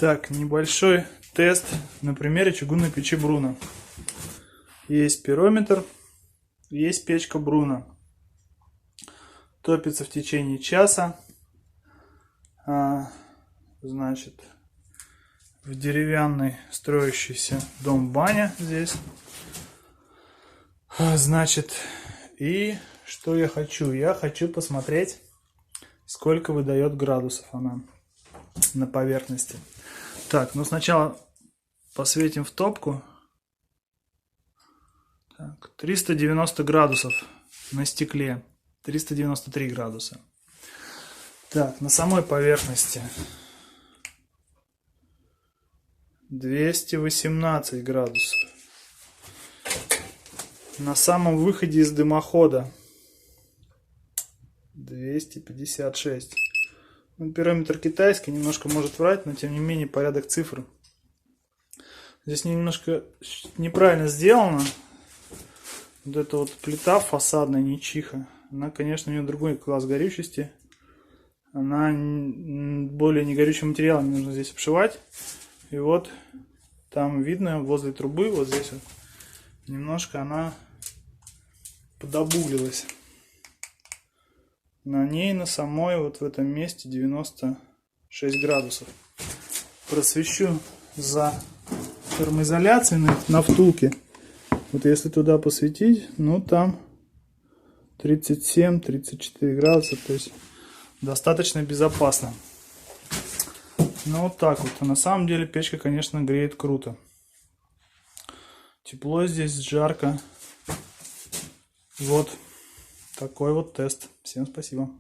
Так, небольшой тест на примере чугунной печи Бруно. Есть пирометр, есть печка Бруно. Топится в течение часа. Значит, в деревянный строящийся дом-баня здесь. Значит, и что я хочу? Я хочу посмотреть, сколько выдает градусов она на поверхности. Так, ну сначала посветим в топку. Так, 390 градусов на стекле. 393 градуса. Так, на самой поверхности 218 градусов. На самом выходе из дымохода 256. Ну, пирометр китайский, немножко может врать, но тем не менее порядок цифр. Здесь немножко неправильно сделано. Вот эта вот плита фасадная, нечиха. Она, конечно, у нее другой класс горючести. Она более негорючим материалом нужно здесь обшивать. И вот там видно возле трубы, вот здесь вот, немножко она подобуглилась. На ней, на самой, вот в этом месте 96 градусов. Просвещу за термоизоляцией на втулке. Вот если туда посветить, ну там 37-34 градуса, то есть достаточно безопасно. Ну вот так вот. А на самом деле печка, конечно, греет круто. Тепло здесь, жарко. Вот такой вот тест. Всем спасибо.